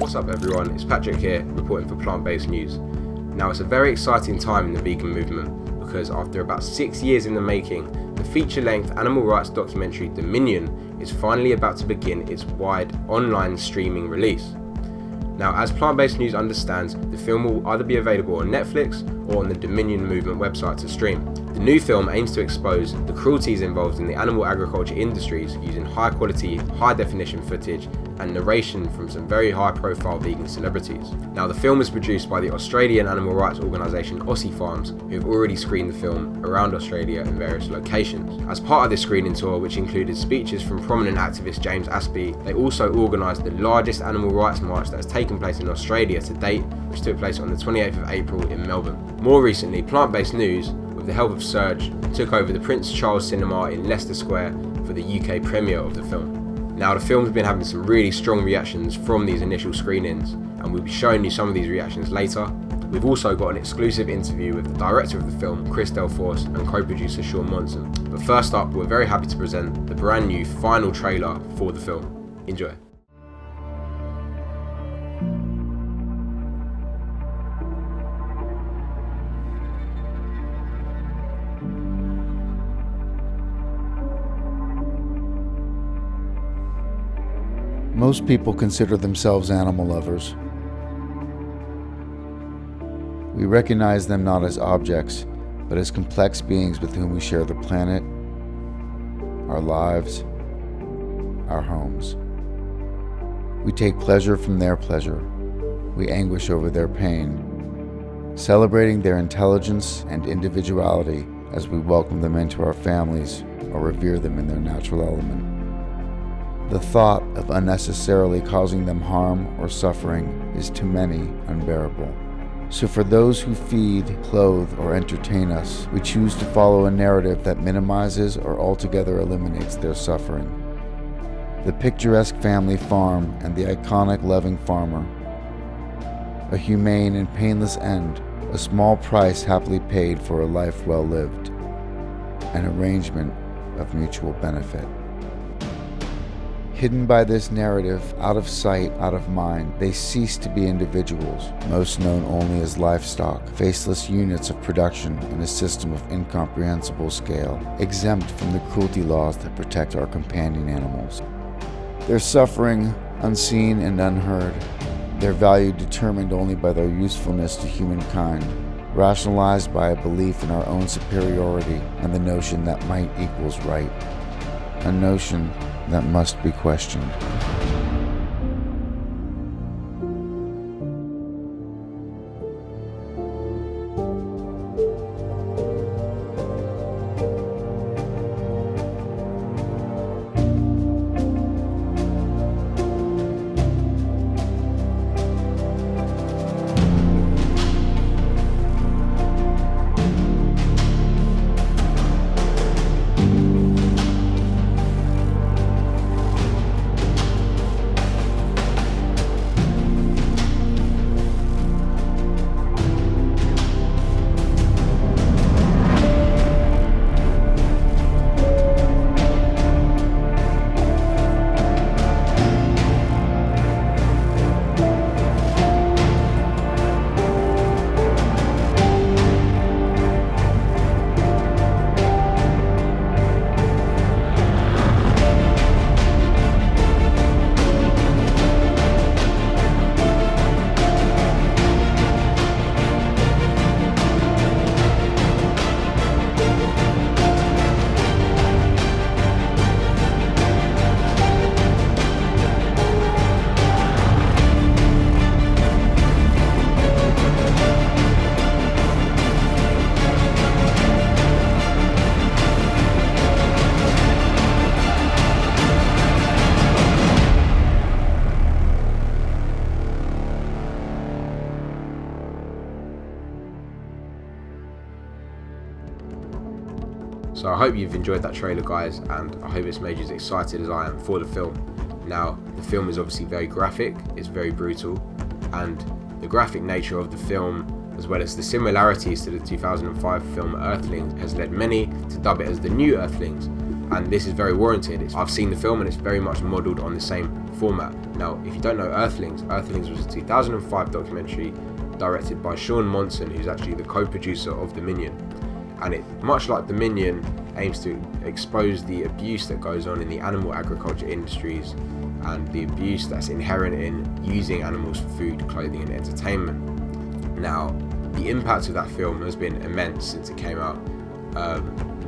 What's up everyone, it's Patrick here, reporting for Plant-Based News. Now it's a very exciting time in the vegan movement because after about 6 years in the making, the feature-length animal rights documentary Dominion is finally about to begin its wide online streaming release. Now, as Plant-Based News understands, the film will either be available on Netflix or on the Dominion Movement website to stream. The new film aims to expose the cruelties involved in the animal agriculture industries using high-quality, high-definition footage and narration from some very high-profile vegan celebrities. Now, the film is produced by the Australian animal rights organisation Aussie Farms, who have already screened the film around Australia in various locations. As part of this screening tour, which included speeches from prominent activist James Aspey, they also organised the largest animal rights march that has taken place in Australia to date, which took place on the 28th of April in Melbourne. More recently, Plant-Based News, with the help of Surge, took over the Prince Charles Cinema in Leicester Square for the UK premiere of the film. Now, the film has been having some really strong reactions from these initial screenings, and we'll be showing you some of these reactions later. We've also got an exclusive interview with the director of the film, Chris Delforce, and co-producer Sean Monson. But first up, we're very happy to present the brand new final trailer for the film. Enjoy. Most people consider themselves animal lovers. We recognize them not as objects, but as complex beings with whom we share the planet, our lives, our homes. We take pleasure from their pleasure. We anguish over their pain, celebrating their intelligence and individuality as we welcome them into our families or revere them in their natural element. The thought of unnecessarily causing them harm or suffering is to many unbearable. So for those who feed, clothe, or entertain us, we choose to follow a narrative that minimizes or altogether eliminates their suffering. The picturesque family farm and the iconic loving farmer. A humane and painless end, a small price happily paid for a life well lived. An arrangement of mutual benefit. Hidden by this narrative, out of sight, out of mind, they cease to be individuals, most known only as livestock, faceless units of production in a system of incomprehensible scale, exempt from the cruelty laws that protect our companion animals. Their suffering, unseen and unheard, their value determined only by their usefulness to humankind, rationalized by a belief in our own superiority and the notion that might equals right, a notion that must be questioned. So I hope you've enjoyed that trailer, guys, and I hope it's made you as excited as I am for the film. Now, the film is obviously very graphic, it's very brutal, and the graphic nature of the film, as well as the similarities to the 2005 film Earthlings, has led many to dub it as the new Earthlings, and this is very warranted. I've seen the film and it's very much modelled on the same format. Now, if you don't know Earthlings was a 2005 documentary directed by Sean Monson, who's actually the co-producer of Dominion. And it, much like Dominion, aims to expose the abuse that goes on in the animal agriculture industries and the abuse that's inherent in using animals for food, clothing and entertainment. Now, the impact of that film has been immense since it came out.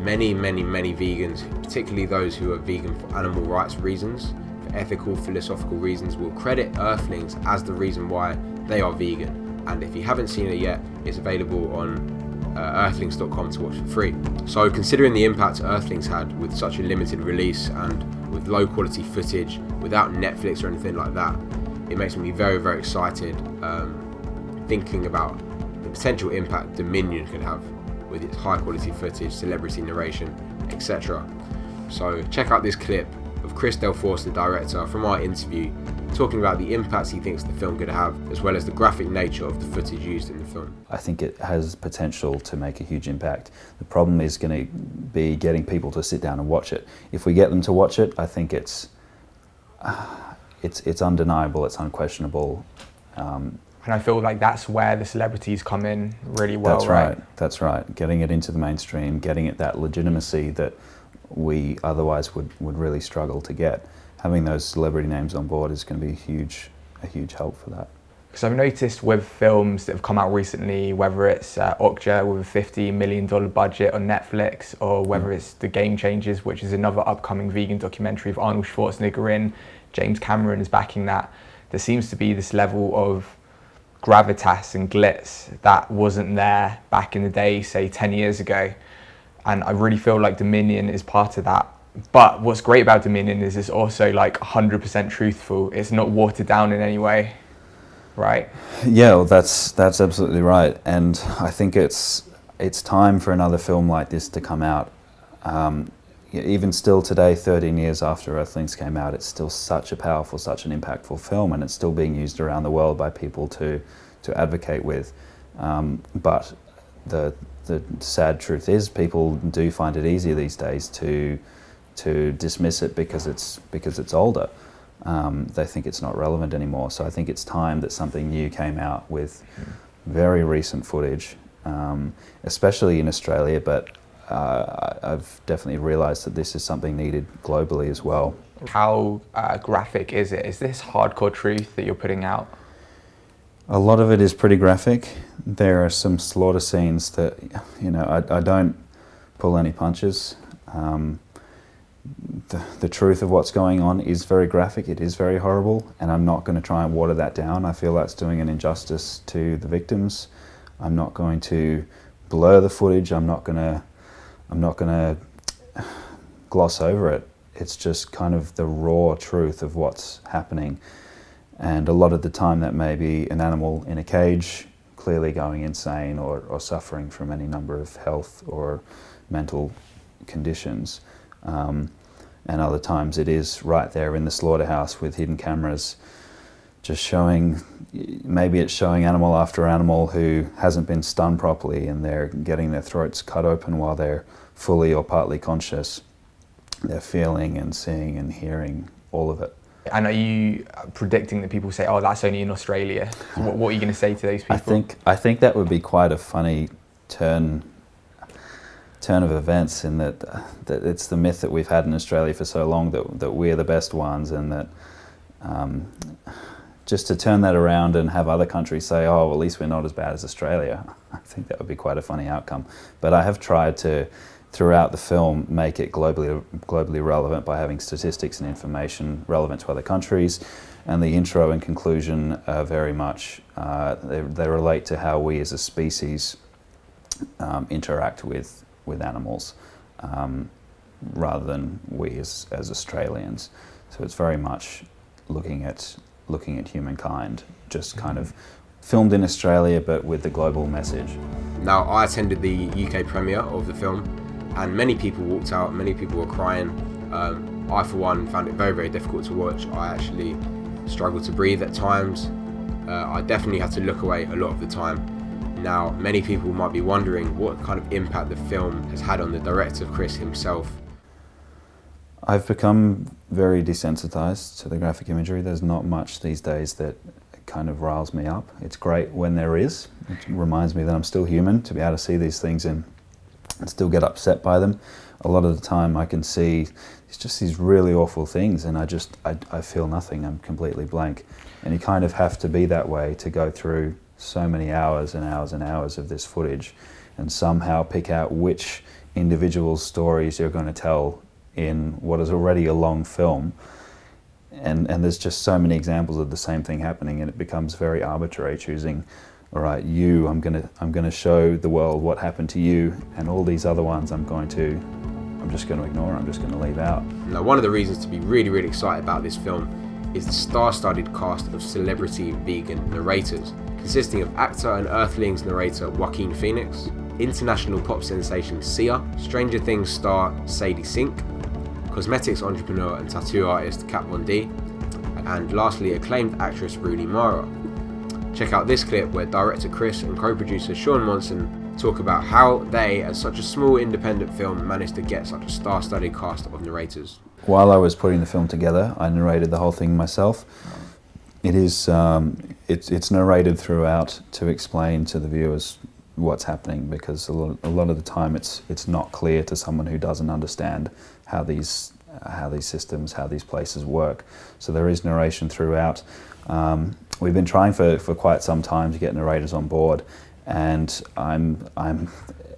Many vegans, particularly those who are vegan for animal rights reasons, for ethical, philosophical reasons, will credit Earthlings as the reason why they are vegan. And if you haven't seen it yet, it's available on earthlings.com to watch for free. So considering the impact Earthlings had with such a limited release and with low quality footage, without Netflix or anything like that, it makes me very excited thinking about the potential impact Dominion could have with its high quality footage, celebrity narration, etc. So check out this clip of Chris Delforce, the director, from our interview, talking about the impacts he thinks the film could have, as well as the graphic nature of the footage used in the film. I think it has potential to make a huge impact. The problem is going to be getting people to sit down and watch it. If we get them to watch it, I think it's undeniable, it's unquestionable. And I feel like that's where the celebrities come in really well. That's right. Getting it into the mainstream, getting it that legitimacy that we otherwise would really struggle to get. Having those celebrity names on board is going to be a huge help for that. Because I've noticed with films that have come out recently, whether it's Okja with a $50 million budget on Netflix, or whether it's The Game Changers, which is another upcoming vegan documentary with Arnold Schwarzenegger in, James Cameron is backing that. There seems to be this level of gravitas and glitz that wasn't there back in the day, say 10 years ago. And I really feel like Dominion is part of that. But what's great about Dominion is it's also like 100% truthful. It's not watered down in any way, right? Yeah, well, that's absolutely right. And I think it's time for another film like this to come out. Even still today, 13 years after Earthlings came out, it's still such a powerful, such an impactful film, and it's still being used around the world by people to advocate with. But the sad truth is, people do find it easier these days to dismiss it because it's older. They think it's not relevant anymore. So I think it's time that something new came out with very recent footage, especially in Australia, but I've definitely realised that this is something needed globally as well. How graphic is it? Is this hardcore truth that you're putting out? A lot of it is pretty graphic. There are some slaughter scenes that, I don't pull any punches. The truth of what's going on is very graphic, it is very horrible, and I'm not going to try and water that down. I feel that's doing an injustice to the victims. I'm not going to blur the footage, I'm not going to gloss over it. It's just kind of the raw truth of what's happening. And a lot of the time that may be an animal in a cage, clearly going insane or suffering from any number of health or mental conditions. And other times it is right there in the slaughterhouse with hidden cameras, just showing, maybe it's showing animal after animal who hasn't been stunned properly and they're getting their throats cut open while they're fully or partly conscious. They're feeling and seeing and hearing all of it. And are you predicting that people say, oh, that's only in Australia? What are you going to say to those people? I think that would be quite a funny turn of events, in that it's the myth that we've had in Australia for so long that we're the best ones, and that just to turn that around and have other countries say, oh, well, at least we're not as bad as Australia, I think that would be quite a funny outcome. But I have tried to, throughout the film, make it globally relevant by having statistics and information relevant to other countries, and the intro and conclusion are very much, they relate to how we as a species interact with animals, rather than we as Australians. So it's very much looking at humankind, just kind of filmed in Australia but with the global message. Now, I attended the UK premiere of the film, and many people walked out, many people were crying. I, for one, found it very difficult to watch. I actually struggled to breathe at times. I definitely had to look away a lot of the time. Now, many people might be wondering what kind of impact the film has had on the director, Chris himself. I've become very desensitized to the graphic imagery. There's not much these days that kind of riles me up. It's great when there is. It reminds me that I'm still human, to be able to see these things and still get upset by them. A lot of the time I can see it's just these really awful things and I feel nothing. I'm completely blank. And you kind of have to be that way to go through so many hours and hours and hours of this footage and somehow pick out which individual stories you're going to tell in what is already a long film. And there's just so many examples of the same thing happening, and it becomes very arbitrary, choosing, all right, I'm gonna show the world what happened to you, and all these other ones I'm just going to ignore, I'm just going to leave out. Now, one of the reasons to be really, really excited about this film is the star-studded cast of celebrity vegan narrators, consisting of actor and Earthlings narrator Joaquin Phoenix, international pop sensation Sia, Stranger Things star Sadie Sink, cosmetics entrepreneur and tattoo artist Kat Von D, and lastly acclaimed actress Rooney Mara. Check out this clip where director Chris and co-producer Sean Monson talk about how they, as such a small independent film, managed to get such a star-studded cast of narrators. While I was putting the film together, I narrated the whole thing myself. It is it's narrated throughout to explain to the viewers what's happening, because a lot of the time it's not clear to someone who doesn't understand how these systems, how these places work. So there is narration throughout. We've been trying for quite some time to get narrators on board, and I'm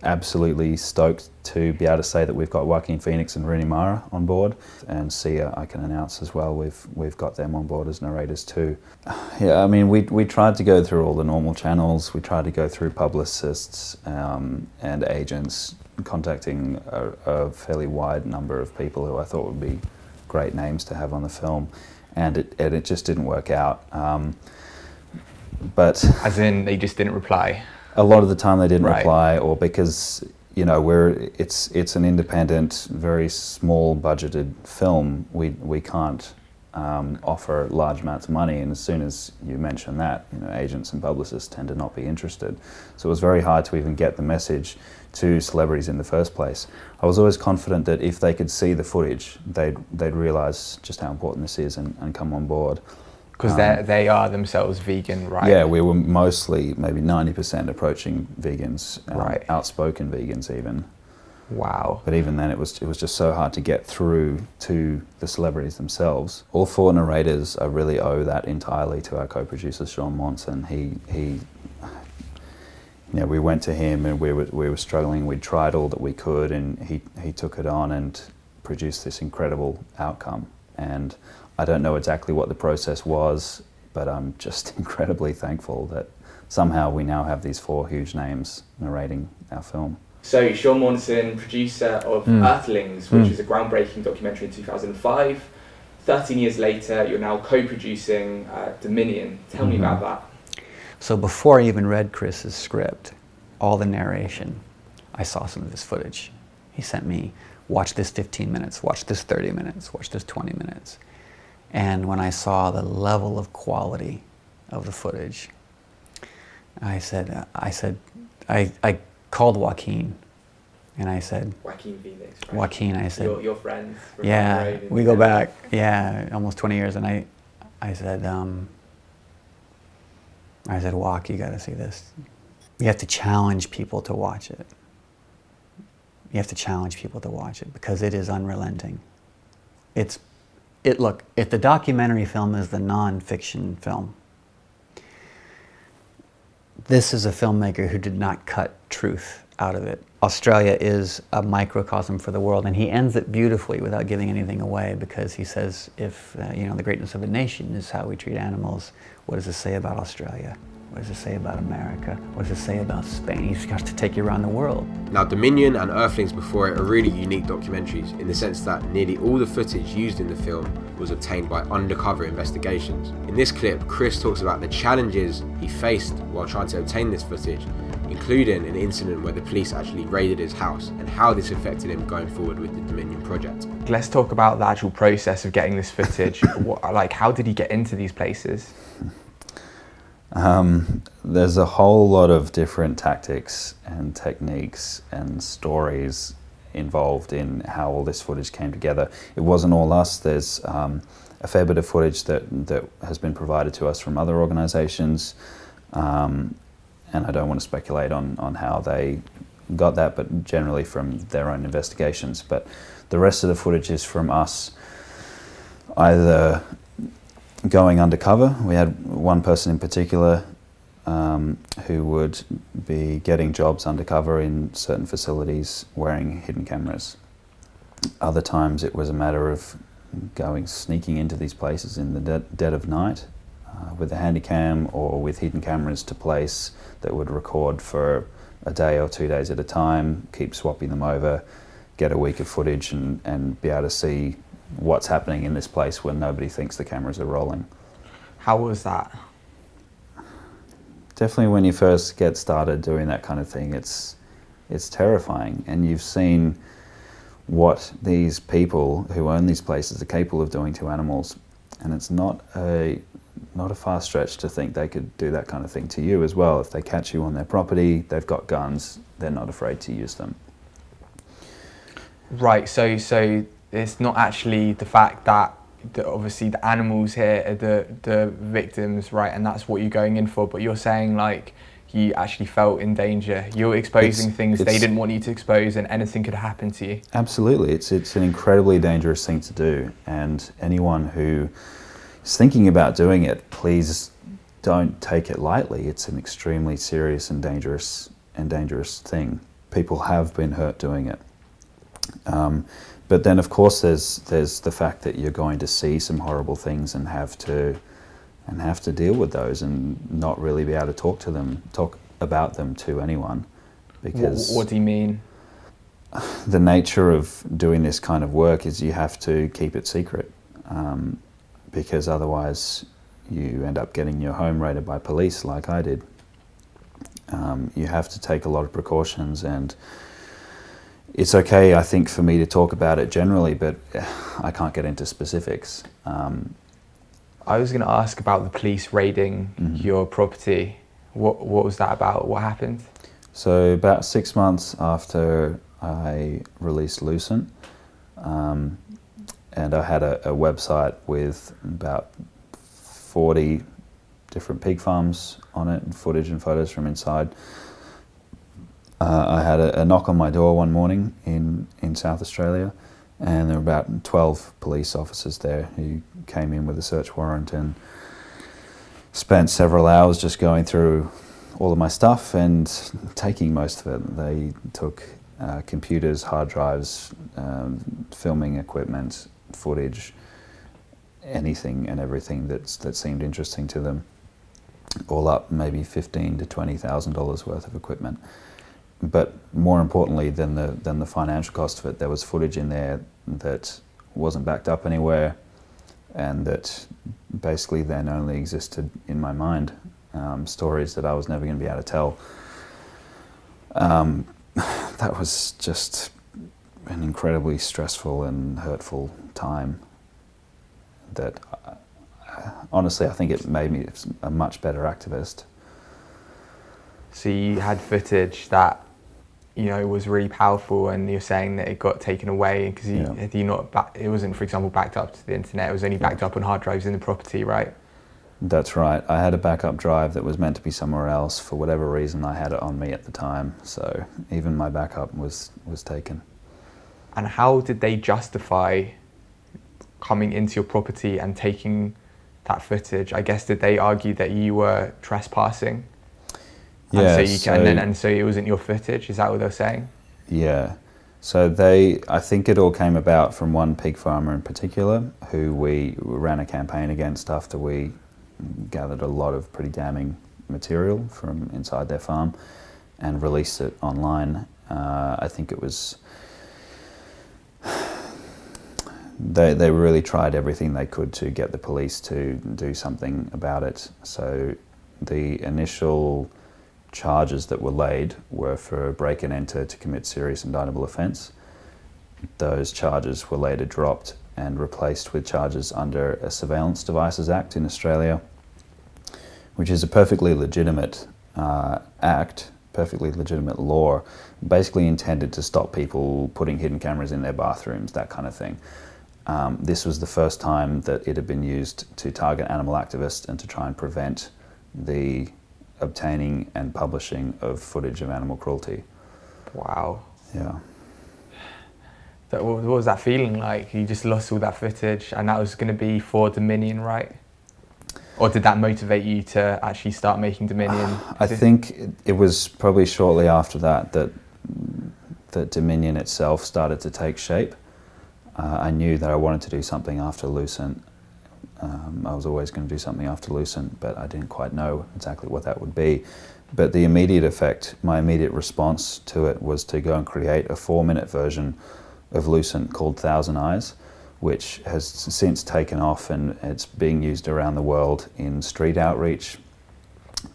absolutely stoked to be able to say that we've got Joaquin Phoenix and Rooney Mara on board, and Sia, I can announce as well, we've got them on board as narrators too. Yeah, I mean, we tried to go through all the normal channels. We tried to go through publicists and agents, contacting a fairly wide number of people who I thought would be great names to have on the film, and it just didn't work out. But as in, they just didn't reply? A lot of the time they didn't Right. reply, or because, you know, it's an independent, very small budgeted film. We can't offer large amounts of money, and as soon as you mention that, you know, agents and publicists tend to not be interested. So it was very hard to even get the message to celebrities in the first place. I was always confident that if they could see the footage, they'd realise just how important this is and come on board. Because they are themselves vegan, right? Yeah, we were mostly, maybe 90% approaching vegans, Right. outspoken vegans even. Wow. But even then, it was just so hard to get through to the celebrities themselves. All four narrators, I really owe that entirely to our co-producer Sean Monson. He you know, we went to him and we were struggling. We'd tried all that we could, and he took it on and produced this incredible outcome. And I don't know exactly what the process was, but I'm just incredibly thankful that somehow we now have these four huge names narrating our film. So, Sean Monson, producer of Earthlings, which is a groundbreaking documentary in 2005. 13 years later, you're now co-producing Dominion. Tell me about that. So before I even read Chris's script, all the narration, I saw some of this footage. He sent me, watch this 15 minutes, watch this 30 minutes, watch this 20 minutes. And when I saw the level of quality of the footage, I called Joaquin, and I said, Joaquin Phoenix, right? Joaquin, I said, Your friends? yeah, we go back, almost 20 years, and I said, Joaquin, you gotta see this. You have to challenge people to watch it. You have to challenge people to watch it, because it is unrelenting. Look, if the documentary film is the non-fiction film, this is a filmmaker who did not cut truth out of it. Australia is a microcosm for the world, and he ends it beautifully without giving anything away, because he says, if the greatness of a nation is how we treat animals, what does it say about Australia? What does it say about America? What does it say about Spain? He's got to take you around the world. Now, Dominion and Earthlings before it are really unique documentaries in the sense that nearly all the footage used in the film was obtained by undercover investigations. In this clip, Chris talks about the challenges he faced while trying to obtain this footage, including an incident where the police actually raided his house, and how this affected him going forward with the Dominion project. Let's talk about the actual process of getting this footage. How did he get into these places? There's a whole lot of different tactics and techniques and stories involved in how all this footage came together. It wasn't all us. There's a fair bit of footage that has been provided to us from other organisations, and I don't want to speculate on how they got that, but generally from their own investigations. But the rest of the footage is from us either going undercover. We had one person in particular who would be getting jobs undercover in certain facilities wearing hidden cameras. Other times it was a matter of sneaking into these places in the dead of night with a handycam or with hidden cameras to place that would record for a day or 2 days at a time, keep swapping them over, get a week of footage and be able to see what's happening in this place when nobody thinks the cameras are rolling. How was that? Definitely when you first get started doing that kind of thing, it's terrifying, and you've seen what these people who own these places are capable of doing to animals, and it's not a far stretch to think they could do that kind of thing to you as well. If they catch you on their property, they've got guns, they're not afraid to use them. Right, so it's not actually the fact that obviously the animals here are the victims, right, and that's what you're going in for, but you're saying like you actually felt in danger. You're exposing things they didn't want you to expose, and anything could happen to you. Absolutely, it's an incredibly dangerous thing to do, and anyone who is thinking about doing it, please don't take it lightly. It's an extremely serious and dangerous thing. People have been hurt doing it. But then, of course, there's the fact that you're going to see some horrible things and have to deal with those and not really be able to talk about them to anyone, because what do you mean? The nature of doing this kind of work is you have to keep it secret, because otherwise you end up getting your home raided by police, like I did. You have to take a lot of precautions, and it's okay, I think, for me to talk about it generally, but I can't get into specifics. I was going to ask about the police raiding your property. What was that about? What happened? So about 6 months after I released Lucent, and I had a website with about 40 different pig farms on it, and footage and photos from inside. I had a knock on my door one morning in South Australia, and there were about 12 police officers there who came in with a search warrant and spent several hours just going through all of my stuff and taking most of it. They took computers, hard drives, filming equipment, footage, anything and everything that seemed interesting to them. All up, maybe $15,000 to $20,000 worth of equipment. But more importantly than the financial cost of it, there was footage in there that wasn't backed up anywhere, and that basically then only existed in my mind. Stories that I was never going to be able to tell. That was just an incredibly stressful and hurtful time that honestly I think it made me a much better activist. So you had footage that, you know, was really powerful, and you're saying that it got taken away because it wasn't, for example, backed up to the internet. It was only backed up on hard drives in the property, right? That's right. I had a backup drive that was meant to be somewhere else. For whatever reason, I had it on me at the time, so even my backup was taken. And how did they justify coming into your property and taking that footage? I guess, did they argue that you were trespassing? Yeah, and so it wasn't your footage? Is that what they're saying? Yeah. So I think it all came about from one pig farmer in particular, who we ran a campaign against after we gathered a lot of pretty damning material from inside their farm and released it online. I think it was... They really tried everything they could to get the police to do something about it. So the initial charges that were laid were for break and enter to commit serious indictable offence. Those charges were later dropped and replaced with charges under a Surveillance Devices Act in Australia, which is a perfectly legitimate act, perfectly legitimate law, basically intended to stop people putting hidden cameras in their bathrooms, that kind of thing. This was the first time that it had been used to target animal activists and to try and prevent the obtaining and publishing of footage of animal cruelty. Wow. Yeah. What was that feeling like? You just lost all that footage, and that was going to be for Dominion, right? Or did that motivate you to actually start making Dominion? I think it was probably shortly after that that Dominion itself started to take shape. I knew that I wanted to do something after Lucent. I was always going to do something after Lucent, but I didn't quite know exactly what that would be. But the immediate effect, my immediate response to it, was to go and create a 4-minute version of Lucent called Thousand Eyes, which has since taken off, and it's being used around the world in street outreach,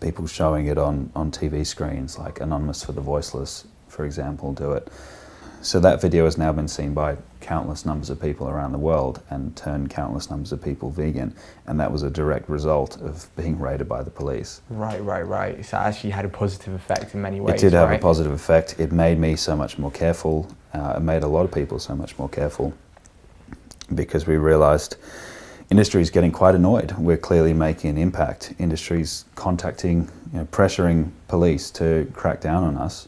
people showing it on TV screens, like Anonymous for the Voiceless, for example, do it. So that video has now been seen by countless numbers of people around the world and turned countless numbers of people vegan, and that was a direct result of being raided by the police. Right. So it actually had a positive effect in many ways. It did have right? a positive effect. It made me so much more careful. It made a lot of people so much more careful, because we realized industry is getting quite annoyed. We're clearly making an impact. Industry's contacting, pressuring police to crack down on us.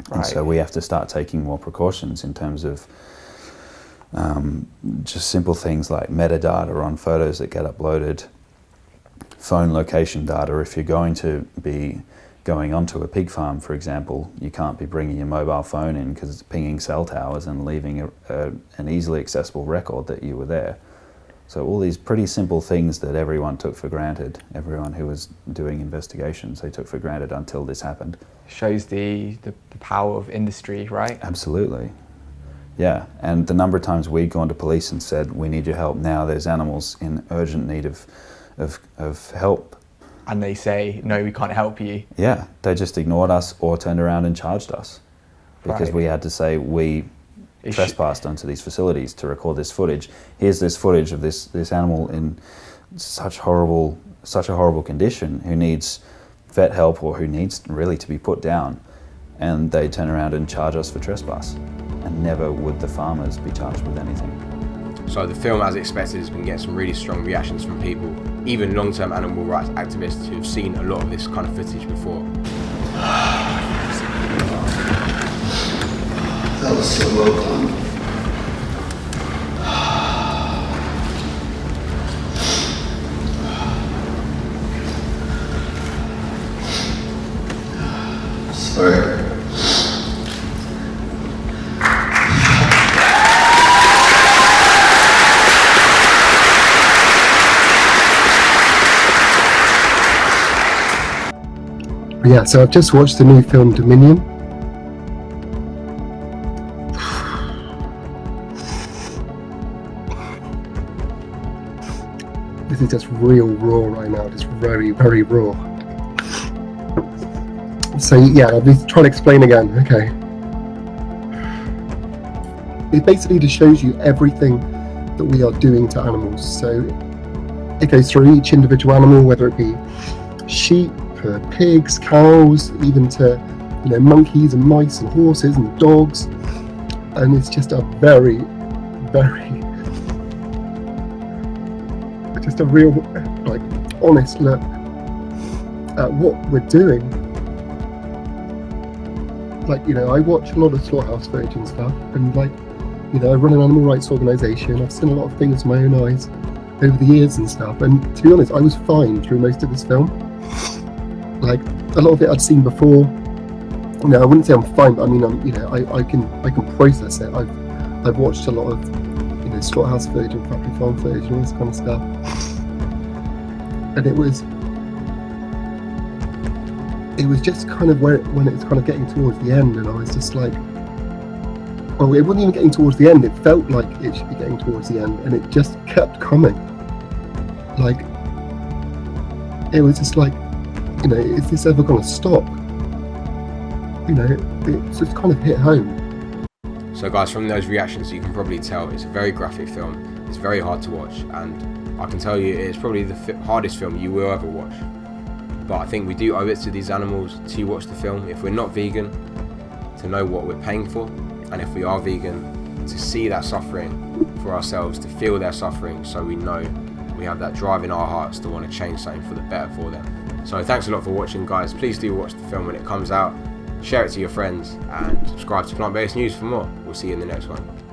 Right. And so we have to start taking more precautions in terms of just simple things like metadata on photos that get uploaded, phone location data. If you're going to be going onto a pig farm, for example, you can't be bringing your mobile phone in because it's pinging cell towers and leaving an easily accessible record that you were there. So all these pretty simple things that everyone took for granted, everyone who was doing investigations, they took for granted until this happened. Shows the power of industry, right? Absolutely. Yeah, and the number of times we'd gone to police and said, we need your help now, there's animals in urgent need of help. And they say, no, we can't help you. Yeah, they just ignored us or turned around and charged us. Because Right. we had to say, we trespassed onto these facilities to record this footage. Here's this footage of this animal in such a horrible condition, who needs vet help or who needs really to be put down. And they turn around and charge us for trespass. And never would the farmers be charged with anything. So the film, as expected, has been getting some really strong reactions from people, even long-term animal rights activists who've seen a lot of this kind of footage before. That was so well done. Sorry. Yeah, so I've just watched the new film Dominion. This is just real raw right now, just very, very raw. So yeah, I'll be trying to explain again, okay. It basically just shows you everything that we are doing to animals. So it goes through each individual animal, whether it be sheep, pigs, cows, even to monkeys and mice and horses and dogs, and it's just a very, very, just a real, honest look at what we're doing. I watch a lot of slaughterhouse footage and stuff, and I run an animal rights organisation. I've seen a lot of things with my own eyes over the years and stuff, and to be honest, I was fine through most of this film. A lot of it I'd seen before. I wouldn't say I'm fine, but I mean, I can process it. I've watched a lot of, slaughterhouse footage and factory farm footage and all this kind of stuff, and it was just kind of when it was kind of getting towards the end, and I was just like, well, it wasn't even getting towards the end. It felt like it should be getting towards the end, and it just kept coming. It was just like, is this ever going to stop? It just kind of hit home. So guys, from those reactions you can probably tell it's a very graphic film, it's very hard to watch, and I can tell you it's probably the hardest film you will ever watch. But I think we do owe it to these animals to watch the film, if we're not vegan, to know what we're paying for, and if we are vegan, to see that suffering for ourselves, to feel their suffering, so we know we have that drive in our hearts to want to change something for the better for them. So thanks a lot for watching, guys. Please do watch the film when it comes out, share it to your friends, and subscribe to Plant Based News for more. We'll see you in the next one.